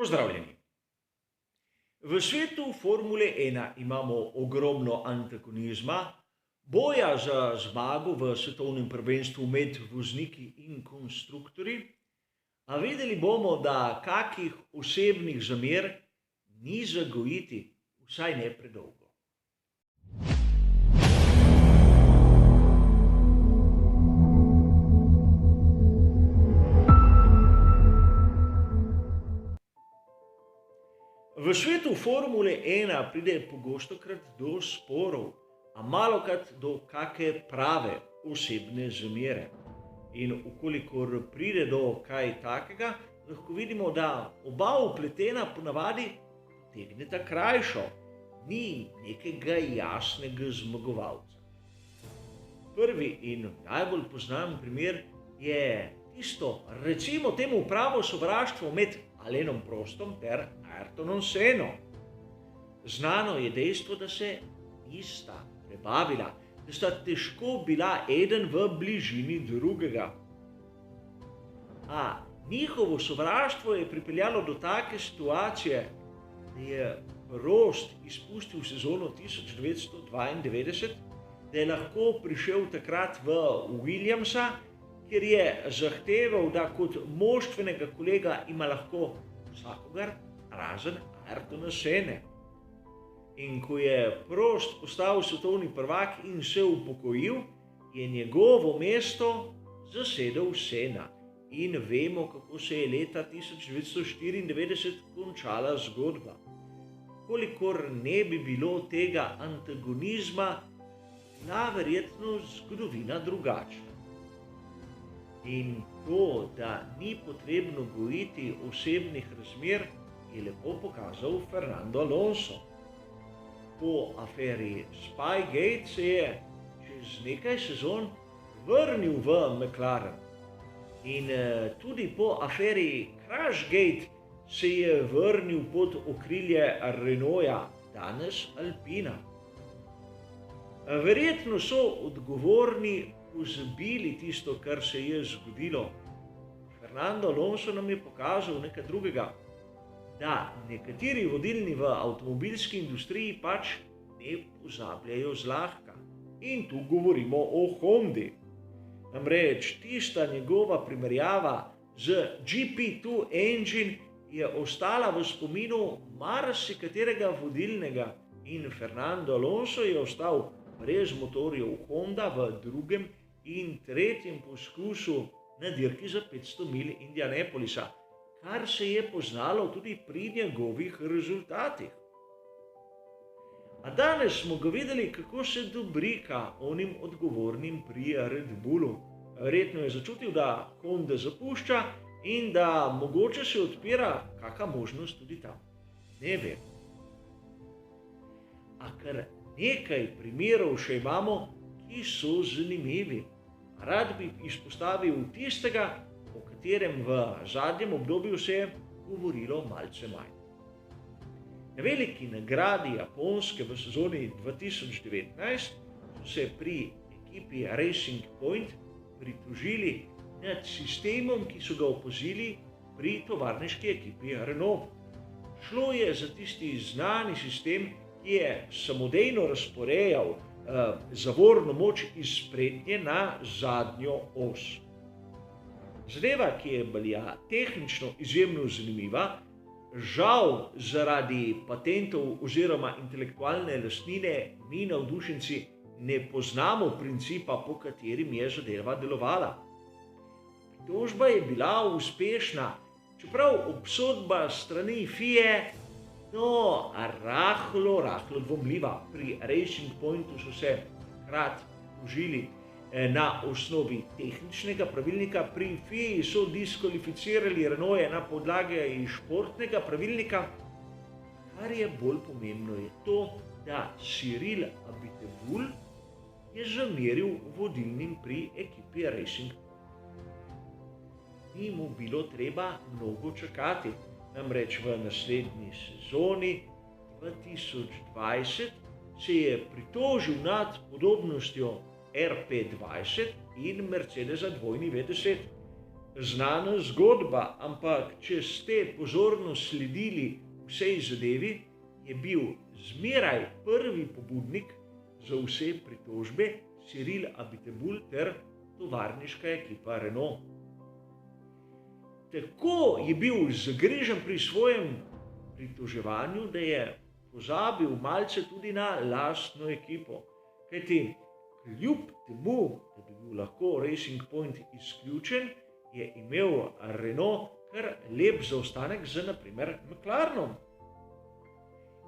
Pozdravljeni. V svetu Formule 1 imamo ogromno antagonizma, boja za zmago v svetovnem prvenstvu med vozniki in konstruktorji, a videli bomo, da kakih osebnih zamer ni za gojiti, vsaj ne predolgo. V svetu Formule 1 pride pogostokrat do sporov, a malokrat do kake prave osebne zamere. In ukolikor pride do kaj takega, lahko vidimo, da oba vpletena ponavadi potegneta krajšo, ni nekega jasnega zmagovalca. Prvi in najbolj poznan primer je tisto, recimo temu pravo sovraštvo med Alanom Prostom ter Ayrtonom Senno. Znano je dejstvo, da se nista prebavila, da sta težko bila eden v bližini drugega. A njihovo sovraštvo je pripeljalo do take situacije, da je Prost izpustil sezono 1992, da je lahko prišel takrat v Williamsa, ker je zahteval, da kot moštvenega kolega ima lahko vsakogar razen Ayrtona Senne. In ko je Prost postal svetovni prvak in se upokojil, je njegovo mesto zasedel Senna. In vemo, kako se je leta 1994 končala zgodba. Kolikor ne bi bilo tega antagonizma, bila verjetno zgodovina drugačna. In to, da ni potrebno gojiti osebnih razmer, je lepo pokazal Fernando Alonso. Po aferi Spygate se je čez nekaj sezon vrnil v McLaren. In tudi po aferi Crashgate se je vrnil pod okrilje Renaulta, danes Alpina. Verjetno so odgovorni pozabili tisto, kar se je zgodilo. Fernando Alonso nam je pokazal nekaj drugega, da nekateri vodilni v avtomobilski industriji pač ne pozabljajo zlahka. In tu govorimo o Hondi. Namreč tista njegova primerjava z GP2 engine je ostala v spominu marsikaterega vodilnega in Fernando Alonso je ostal brez motorjev Honda v drugem in tretjem poskusu na dirki za 500 milj Indianapolisa, kar se je poznalo tudi pri njegovih rezultatih. A danes smo ga videli, kako se dobrika onim odgovornim pri Red Bullu. Verjetno je začutil, da Honda zapušča in da mogoče se odpira kaka možnost tudi tam. Ne vem. A kar nekaj primerov še imamo, ki so zanimivi. Rad bi izpostavil tistega, o katerem v zadnjem obdobju se je govorilo malce manj. Na veliki nagradi Japonske v sezoni 2019 so se pri ekipi Racing Point pritožili nad sistemom, ki so ga opazili pri tovarniški ekipi Renault. Šlo je za tisti znani sistem, ki je samodejno razporejal zavorno moč iz sprednje na zadnjo os. Zadeva, ki je bila tehnično izjemno zanimiva, žal zaradi patentov oziroma intelektualne lastnine mi navdušenci ne poznamo principa, po katerim je zadeva delovala. Pritožba je bila uspešna, čeprav obsodba strani FIE rahlo dvomljiva. Pri Racing Pointu so se takrat tožili na osnovi tehničnega pravilnika, pri FIE so diskvalificirali Renault na podlagi športnega pravilnika. Kar je bolj pomembno je to, da Cyril Abiteboul je zameril vodilnim pri ekipi Racing Point. Ni mu bilo treba mnogo čakati. Namreč v naslednji sezoni 2020 se je pritožil nad podobnostjo RP20 in Mercedesa 2V10. znana zgodba, ampak če ste pozorno sledili vsej zadevi, je bil zmeraj prvi pobudnik za vse pritožbe Cyril Abiteboul ter tovarniška ekipa Renault. Tako je bil zagrežen pri svojem pritoževanju, da je pozabil malce tudi na lastno ekipo. Kajti kljub temu, da bi bil lahko Racing Point izključen, je imel Renault kar lep zaostanek z na primer McLarenom.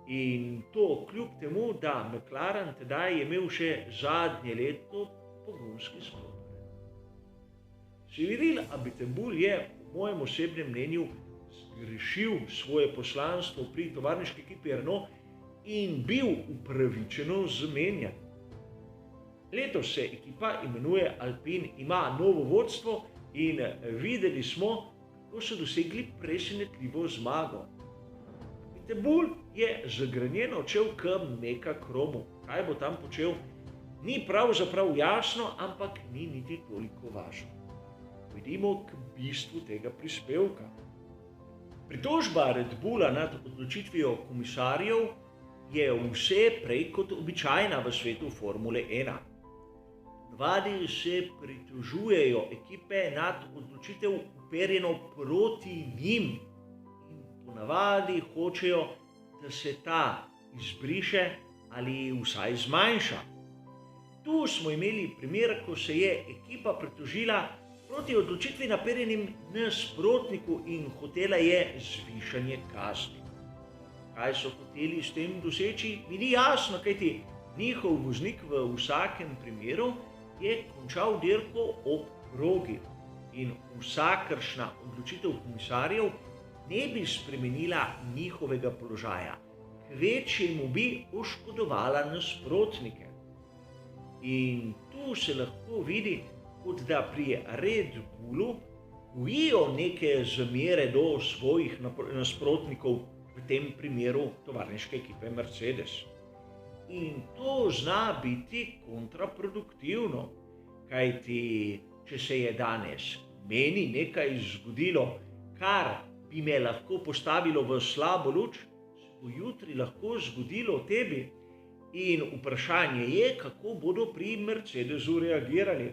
In to kljub temu, da McLaren tedaj je imel še zadnje leto pogonski sklop. Cyril Abiteboul je po mojem osebnem mnenju zgrešil svoje poslanstvo pri tovarniški ekipi Renault in bil upravičeno zamenjan. Letos se ekipa imenuje Alpine, ima novo vodstvo in videli smo, kako so dosegli presenetljivo zmago. Abiteboul je zagrenjeno odšel k Mecachronu. Kaj bo tam počel, ni pravzaprav jasno, ampak ni niti toliko važno. Pojdimo k bistvu tega prispevka. Pritožba Red Bulla nad odločitvijo komisarjev je vse prej kot običajna v svetu Formule 1. Ponavadi se pritožujejo ekipe nad odločitev uperjeno proti njim in ponavadi hočejo, da se ta izbriše ali vsaj zmanjša. Tu smo imeli primer, ko se je ekipa pritožila proti odločitvi naperjenim nasprotniku in hotela je zvišanje kazni. Kaj so hoteli s tem doseči, mi ni jasno, kajti njihov voznik v vsakem primeru je končal dirko ob progi in vsakršna odločitev komisarjev ne bi spremenila njihovega položaja, kvečjemu bi oškodovala nasprotnike. In tu se lahko vidi, kot da pri Red Bullu gojijo neke zamere do svojih nasprotnikov, v tem primeru tovarniške ekipe Mercedes. In to zna biti kontraproduktivno, kajti če se je danes meni nekaj zgodilo, kar bi me lahko postavilo v slabo luč, se bo jutri lahko zgodilo tebi. In vprašanje je, kako bodo pri Mercedesu reagirali.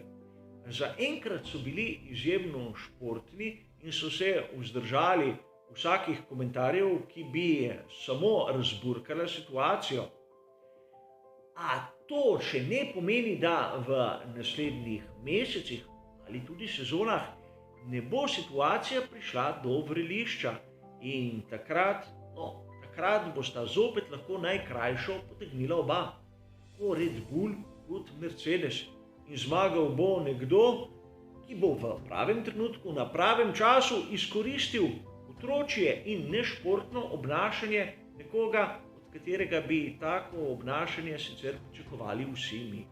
Zaenkrat so bili izjemno športni in so se vzdržali vsakih komentarjev, ki bi samo razburkala situacijo. A to še ne pomeni, da v naslednjih mesecih ali tudi sezonah ne bo situacija prišla do vrelišča in takrat bosta zopet lahko najkrajšo potegnila oba, tako Red Bull kot Mercedes. In zmagal bo nekdo, ki bo v pravem trenutku, na pravem času izkoristil otročje in nešportno obnašanje nekoga, od katerega bi tako obnašanje sicer pričakovali vsi mi.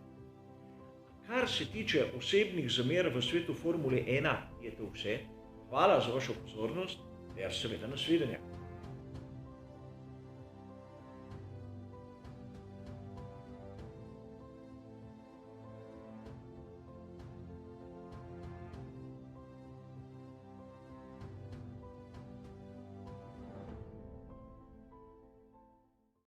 Kar se tiče osebnih zamer v svetu Formule 1, je to vse. Hvala za vašo pozornost ter seveda nasvidenje.